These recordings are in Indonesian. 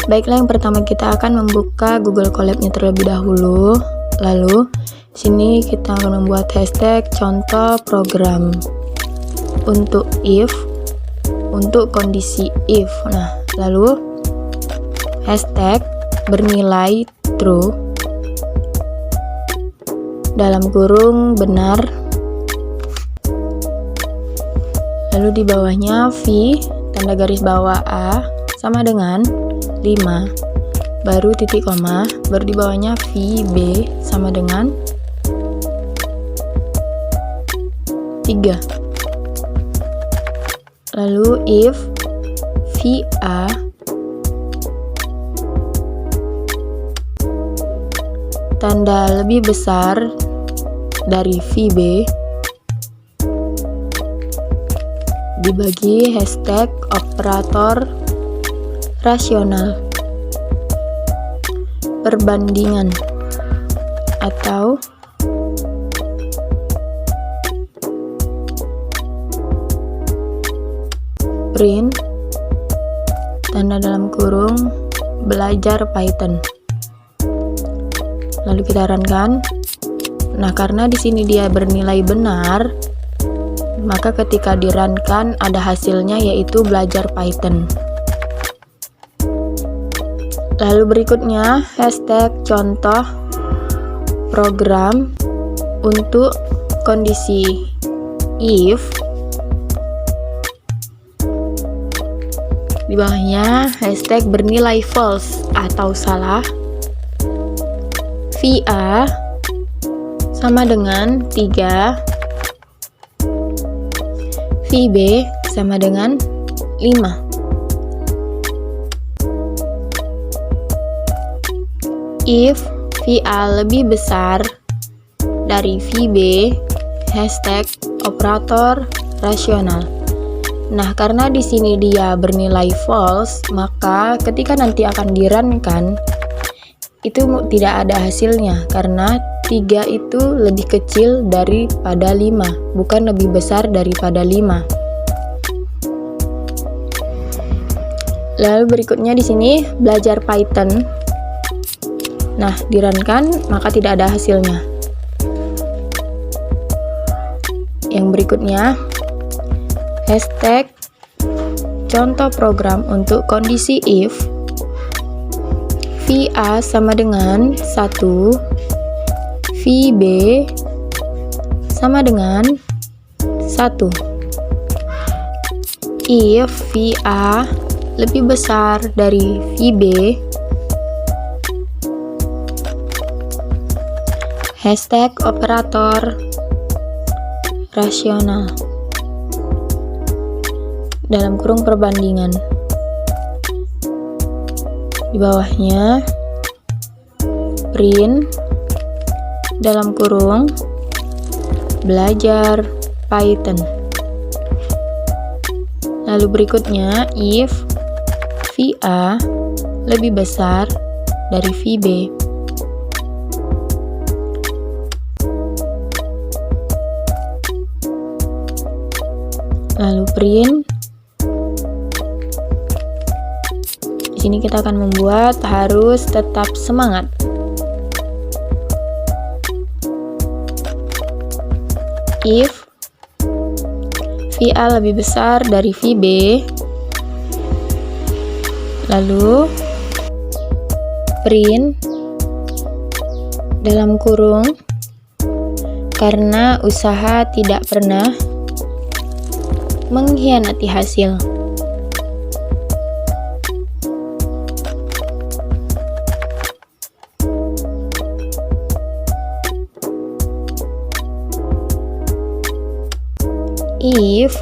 Baiklah, yang pertama kita akan membuka Google Colab-nya terlebih dahulu. Lalu sini kita akan membuat hashtag contoh program untuk if, untuk kondisi if. Nah, lalu hashtag bernilai true dalam kurung benar. Lalu di bawahnya v tanda garis bawah a sama dengan 5, baru titik koma, baru di bawahnya VB sama dengan 3. Lalu if VA tanda lebih besar dari VB dibagi hashtag operator rasional perbandingan atau print tanda dalam kurung belajar Python. Lalu kita runkan. Nah, karena di sini dia bernilai benar, maka ketika di runkan ada hasilnya yaitu belajar Python. Lalu berikutnya hashtag contoh program untuk kondisi if. Di bawahnya hashtag bernilai false atau salah. VA sama dengan 3. VB sama dengan 5. If VA lebih besar dari VB, hashtag operator rasional. Nah, karena di sini dia bernilai false, maka ketika nanti akan dirunkan itu tidak ada hasilnya karena 3 itu lebih kecil daripada 5, bukan lebih besar daripada 5. Lalu berikutnya di sini belajar Python. Nah, dirunkan maka tidak ada hasilnya. Yang berikutnya hashtag contoh program untuk kondisi if. VA sama dengan 1, VB sama dengan 1. If VA lebih besar dari VB, hashtag operator rasional dalam kurung perbandingan. Di bawahnya print dalam kurung belajar Python. Lalu berikutnya if VA lebih besar dari VB, lalu print. Di sini kita akan membuat harus tetap semangat. If VA lebih besar dari VB, lalu print dalam kurung karena usaha tidak pernah mengkhianati hasil. If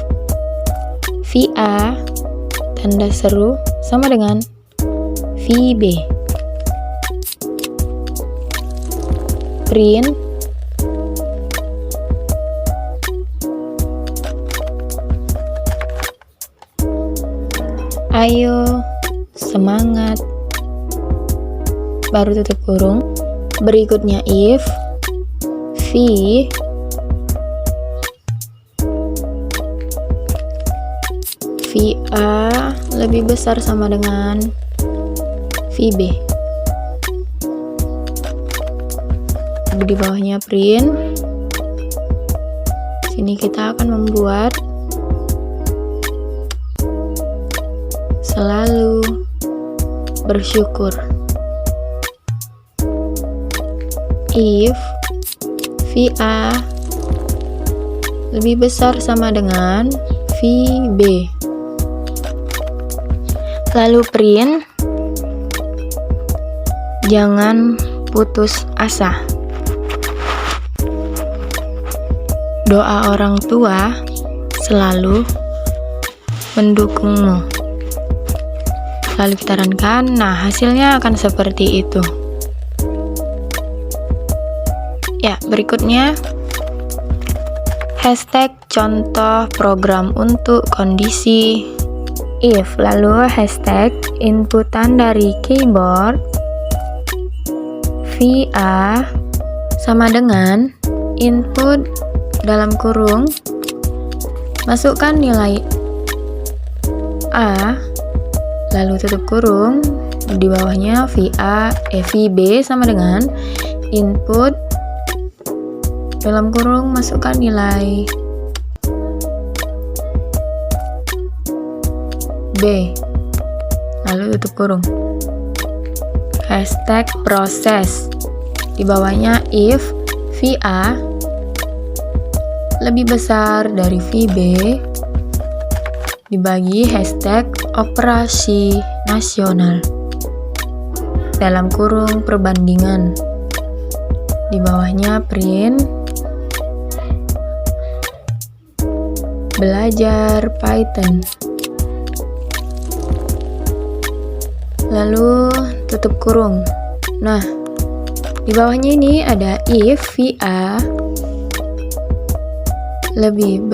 VA tanda seru sama dengan VB, print ayo semangat, baru tutup kurung. Berikutnya if V VA lebih besar sama dengan VB. Lalu di bawahnya print. Sini kita akan membuat selalu bersyukur. If VA lebih besar sama dengan VB. Lalu print. Jangan putus asa. Doa orang tua selalu mendukungmu. Lalu kita runkan. Nah, hasilnya akan seperti itu. Ya, berikutnya hashtag contoh program untuk kondisi if. Lalu hashtag inputan dari keyboard VA sama dengan input dalam kurung, masukkan nilai A, lalu tutup kurung, di bawahnya VB sama dengan input dalam kurung, masukkan nilai B, lalu tutup kurung. Hashtag proses, di bawahnya if VA lebih besar dari VB, dibagi hashtag operasi nasional dalam kurung perbandingan, di bawahnya print. Belajar Python, lalu tutup kurung. Nah, di bawahnya ini ada if VA lebih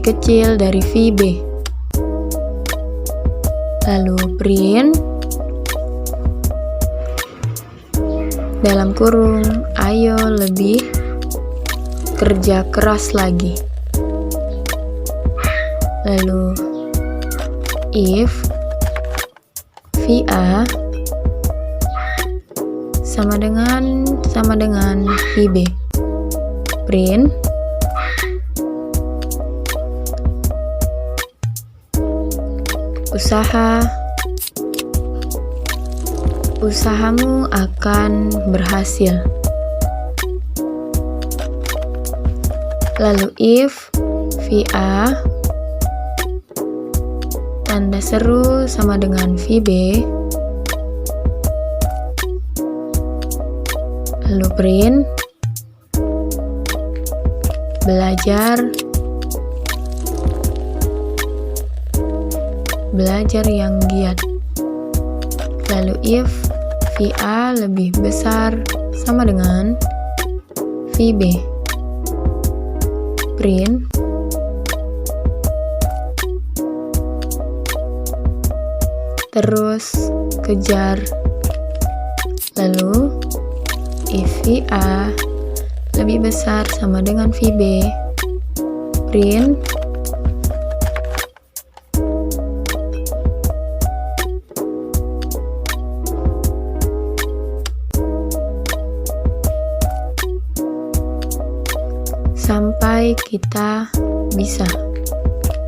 kecil dari VB, lalu print dalam kurung, ayo lebih kerja keras lagi. Lalu if VA sama dengan VB, print usahamu akan berhasil. Lalu if VA tanda seru sama dengan VB, lalu print belajar yang giat. Lalu if VA lebih besar sama dengan VB, print terus kejar. Lalu if VA lebih besar sama dengan VB, print sampai kita bisa.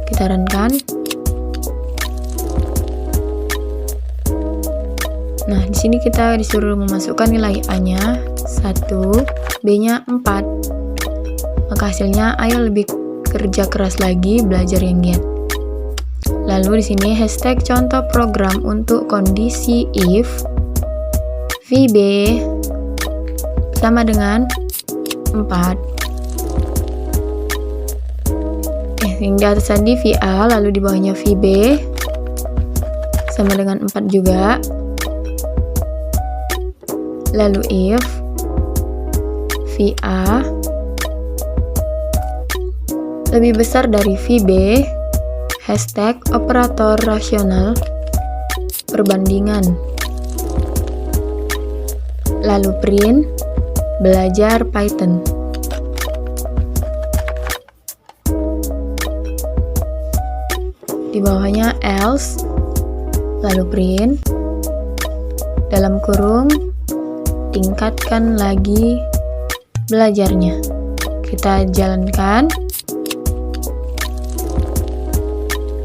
Kita runkan. Nah, di sini kita disuruh memasukkan nilai A-nya 1, B-nya 4. Maka hasilnya ayo lebih kerja keras lagi, belajar yang giat. Lalu di sini hashtag contoh program untuk kondisi if VB sama dengan 4. Yang di atas tadi VA, lalu di bawahnya VB sama dengan 4 juga. Lalu if VA lebih besar dari VB, hashtag operator rasional perbandingan. Lalu print belajar Python. di bawahnya else, lalu print, dalam kurung, tingkatkan lagi belajarnya. Kita jalankan.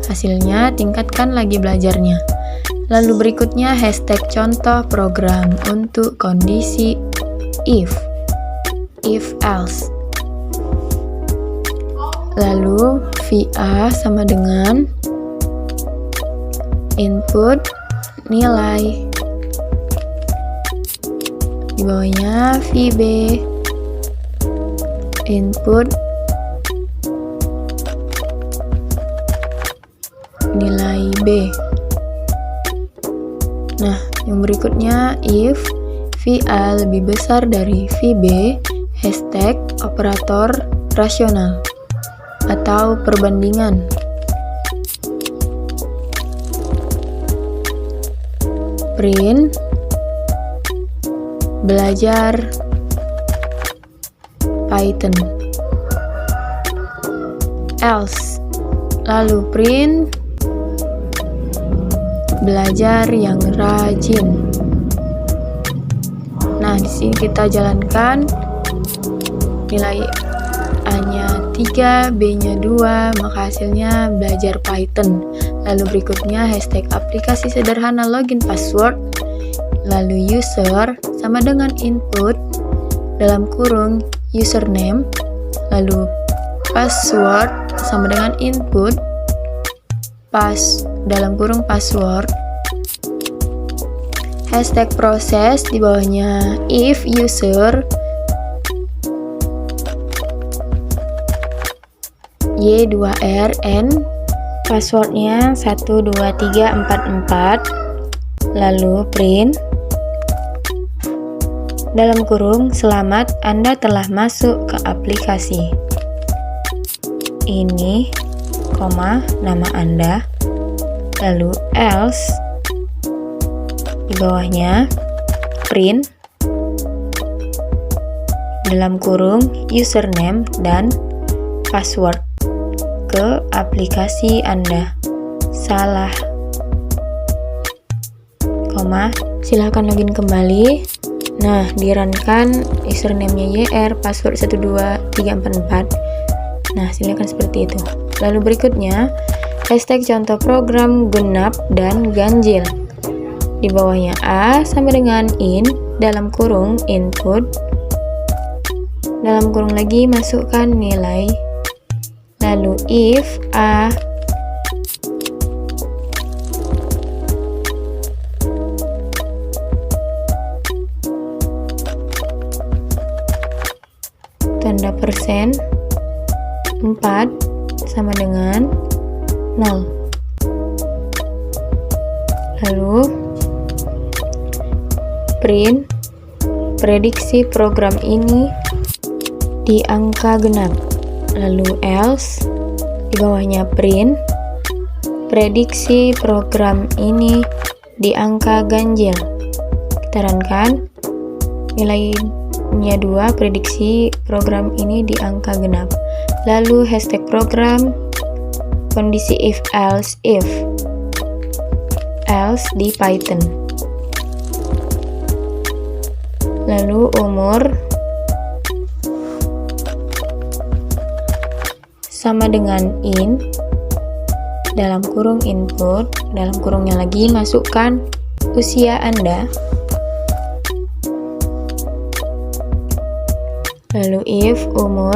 Hasilnya, tingkatkan lagi belajarnya. Lalu berikutnya hashtag contoh program untuk kondisi if else. Lalu VA sama dengan input nilai. Di bawahnya VB input nilai B. Nah, yang berikutnya if VA lebih besar dari VB, hashtag operator rasional atau perbandingan. Print belajar Python. Else, lalu print belajar yang rajin. Nah, di sini kita jalankan. Nilai A-nya 3, B-nya 2, maka hasilnya belajar Python. Lalu berikutnya hashtag aplikasi sederhana login password. Lalu user sama dengan input dalam kurung username. Lalu password sama dengan input dalam kurung password. Hashtag proses di bawahnya if user Y2RN passwordnya 12344, lalu print dalam kurung selamat Anda telah masuk ke aplikasi ini, nama Anda, lalu else di bawahnya print dalam kurung username dan password ke aplikasi Anda. Salah, silahkan login kembali. Nah, di-run-kan username-nya YR, password 12344. Nah, hasilnya kan seperti itu. Lalu berikutnya hashtag contoh program genap dan ganjil. Di bawahnya A sama dengan in dalam kurung input, dalam kurung lagi masukkan nilai. Lalu if A tanda persen 4 sama dengan 0. Lalu print prediksi program ini di angka genap. Lalu else di bawahnya print prediksi program ini di angka ganjil. Kita runkan, nilainya 2, prediksi program ini di angka genap. Lalu hashtag program kondisi if else di Python. Lalu umur sama dengan in dalam kurung input, dalam kurungnya lagi masukkan usia Anda. Lalu if umur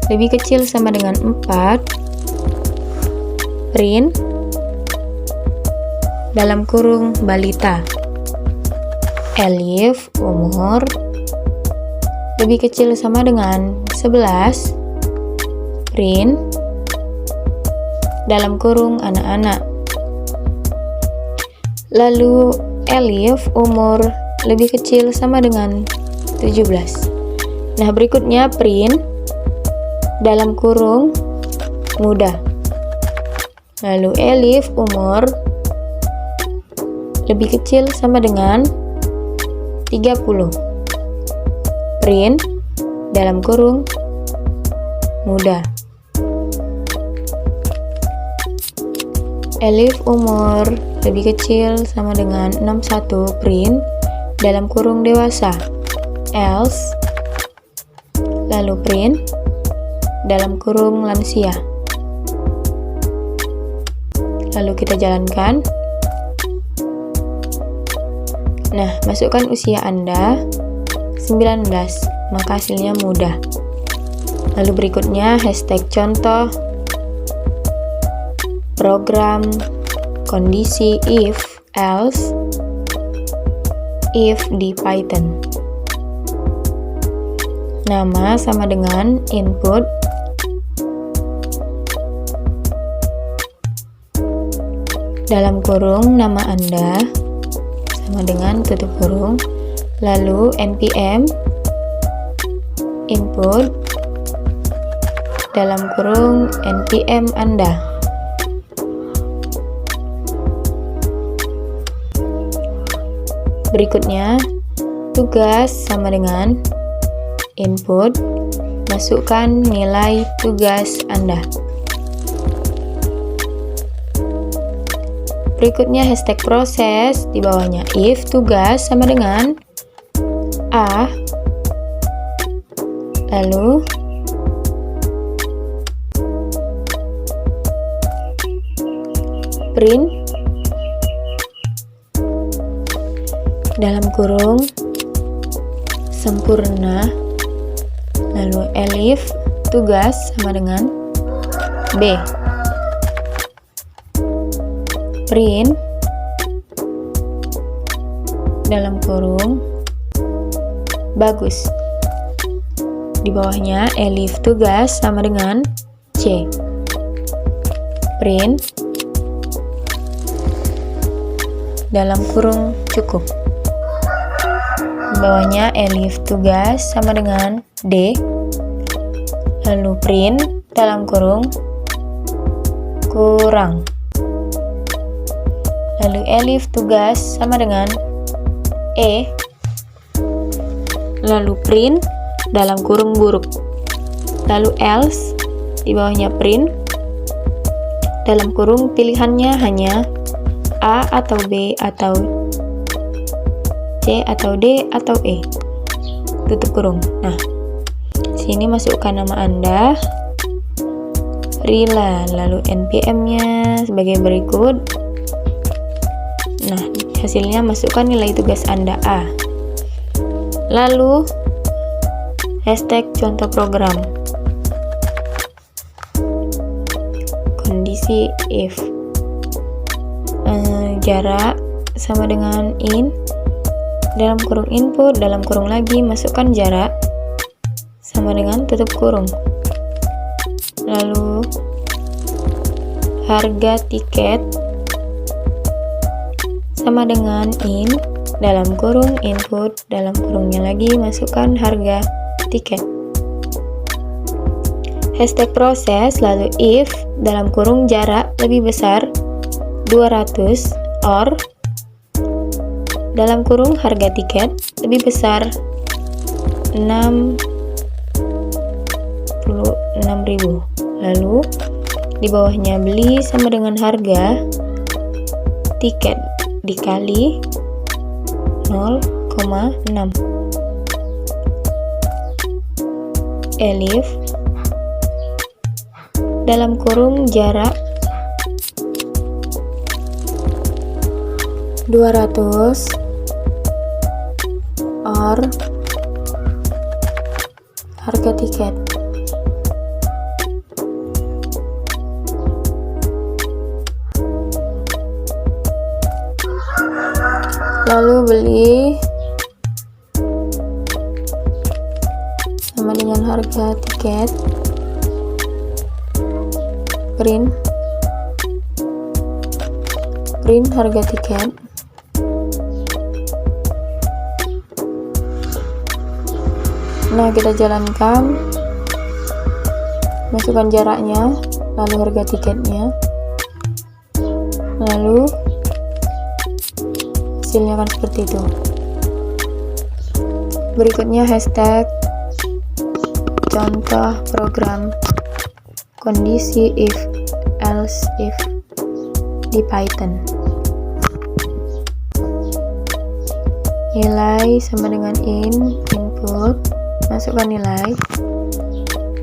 lebih kecil sama dengan 4, print dalam kurung balita. Elif umur lebih kecil sama dengan 11, print dalam kurung anak-anak. Lalu Elif umur lebih kecil sama dengan 17. Nah, berikutnya print dalam kurung muda. Lalu Elif umur lebih kecil sama dengan 30. Print dalam kurung muda. elif umur lebih kecil sama dengan 61 print dalam kurung dewasa, else, lalu print dalam kurung lansia. Lalu kita jalankan. Nah, masukkan usia Anda 19, maka hasilnya mudah. Lalu berikutnya hashtag contoh program kondisi if, else, if di Python. Nama sama dengan input dalam kurung nama Anda sama dengan tutup kurung, lalu npm input dalam kurung npm Anda. Berikutnya tugas sama dengan input, masukkan nilai tugas Anda. Berikutnya hashtag proses, di bawahnya if tugas sama dengan A, lalu print dalam kurung sempurna, lalu elif tugas sama dengan B, print dalam kurung bagus, di bawahnya elif tugas sama dengan C, print dalam kurung cukup, di bawahnya elif tugas sama dengan D, lalu print dalam kurung kurang, lalu elif tugas sama dengan E, lalu print dalam kurung buruk, lalu else, di bawahnya print dalam kurung pilihannya hanya A atau B atau C atau D atau E, tutup kurung. Nah, sini masukkan nama Anda, Rila, lalu npm-nya sebagai berikut. Nah, hasilnya masukkan nilai tugas Anda A. Lalu hashtag contoh program kondisi if, jarak sama dengan in dalam kurung input, dalam kurung lagi masukkan jarak sama dengan tutup kurung, lalu harga tiket sama dengan in dalam kurung input, dalam kurungnya lagi masukkan harga tiket. Hashtag proses, lalu if dalam kurung jarak lebih besar 200 or dalam kurung harga tiket lebih besar 66.000, lalu di bawahnya beli sama dengan harga tiket dikali 0,6, elif dalam kurung jarak 200 or harga tiket. Lalu beli sama dengan harga tiket, print harga tiket, nah kita jalankan, masukkan jaraknya, lalu harga tiketnya, lalu hasilnya akan seperti itu. Berikutnya hashtag contoh program kondisi if, else, if. di Python. Nilai sama dengan input, masukkan nilai,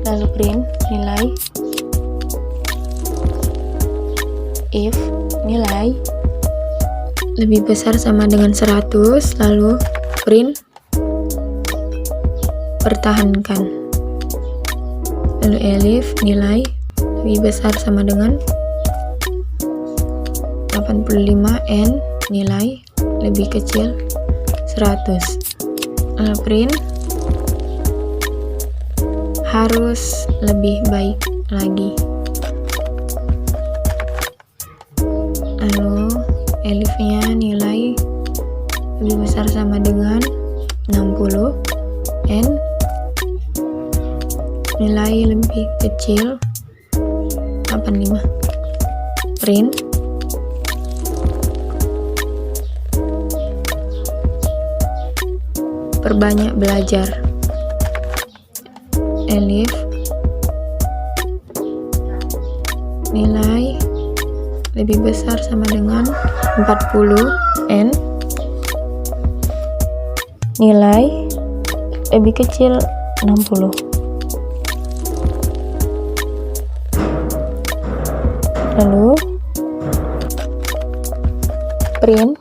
lalu print nilai. If nilai lebih besar sama dengan 100, lalu print pertahankan. Lalu elif nilai lebih besar sama dengan 85 n nilai lebih kecil 100. Lalu print harus lebih baik lagi. Lalu elifnya nilai lebih besar sama dengan 60 n nilai lebih kecil 85. Print perbanyak belajar. Elif nilai lebih besar sama dengan 40 n nilai lebih kecil 60. Lalu print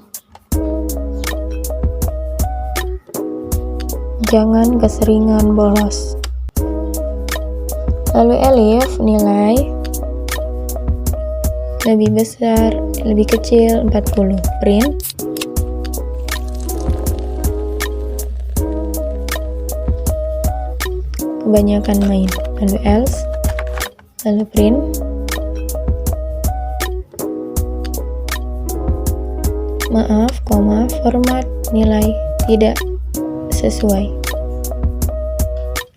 jangan keseringan bolos. Lalu elif nilai lebih besar lebih kecil 40. Print kebanyakan main. Lalu else, lalu print maaf, format nilai tidak sesuai.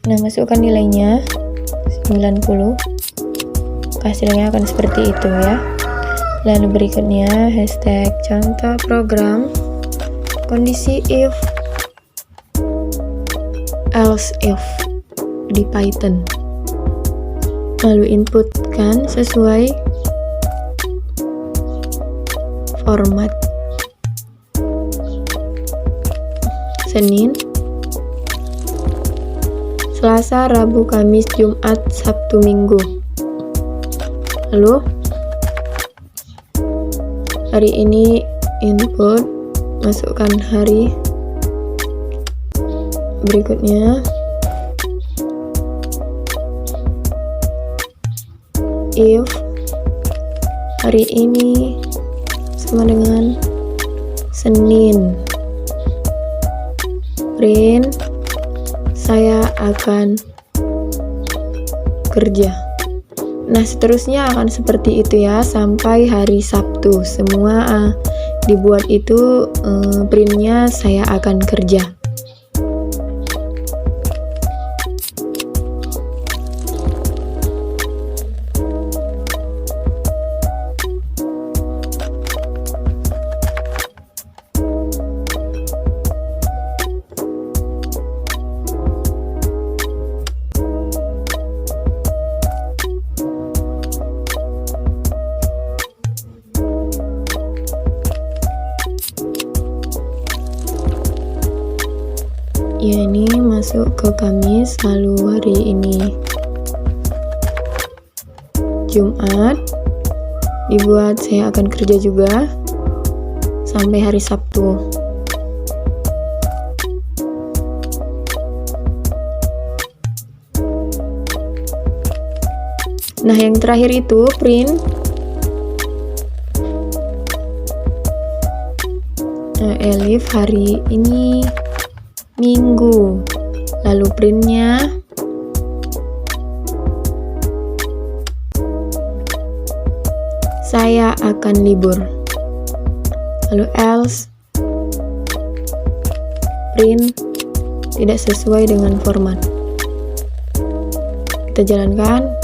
Nah, masukkan nilainya 90. Hasilnya akan seperti itu ya. Lalu berikutnya hashtag contoh program kondisi if else if di Python. Lalu inputkan sesuai format. Senin, Selasa, Rabu, Kamis, Jumat, Sabtu, Minggu. Lalu hari ini input, masukkan hari. Berikutnya if hari ini sama dengan Senin. Print saya akan kerja. Nah, seterusnya akan seperti itu ya sampai hari Sabtu. Semua dibuat itu printnya saya akan kerja. Ya, ini masuk ke Kamis, lalu hari ini Jumat dibuat saya akan kerja juga sampai hari Sabtu. Nah, yang terakhir itu print elif hari ini Minggu, lalu printnya saya akan libur. Lalu else, print tidak sesuai dengan format. Kita jalankan.